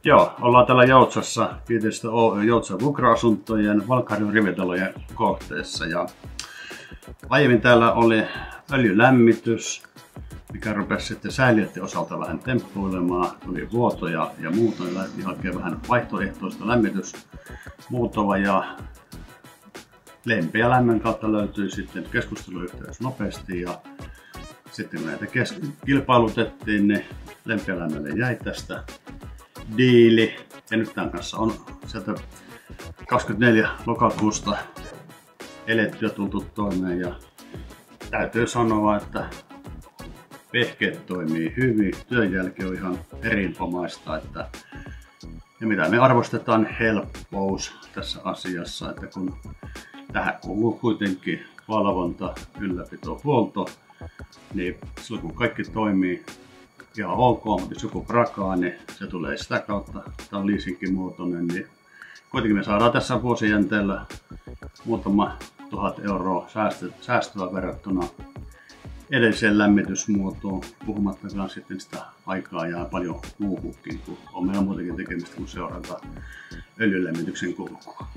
Joo, ollaan täällä Joutsassa, Kiinteistö Oy Joutsan vuokra-asuntojen Valkharjun rivitalojen kohteessa. Ja aiemmin täällä oli öljylämmitys, mikä rupesi sitten säiliöiden osalta vähän temppuilemaan. Tuli vuotoja ja muuta, ja lähdettiin hakemaan vähän vaihtoehtoista lämmitysmuotoa. Ja lempeä lämmön kautta löytyi sitten keskusteluyhteys nopeasti. Ja sitten kun näitä kilpailutettiin, niin lempeä lämmölle jäi tästä diili, ja nyt tämän kanssa on sieltä 24. lokakuusta eletty ja tultu toimeen, ja täytyy sanoa, että vehkeet toimii hyvin, työn jälki on ihan erinomaista, ja mitä me arvostetaan helppous tässä asiassa, että kun tähän kuuluu kuitenkin valvonta, ylläpito, huolto, niin silloin kun kaikki toimii ihan ok, mutta jos joku prakaa, niin se tulee sitä kautta. Tämä on leasingin muotoinen, niin kuitenkin me saadaan tässä vuosijänteellä muutama 1000 euroa säästöä verrattuna edelliseen lämmitysmuotoon, puhumattakaan sitten sitä aikaa jää paljon muuhunkin, kun on meillä muutenkin tekemistä kuin seurata öljylämmityksen kulkua.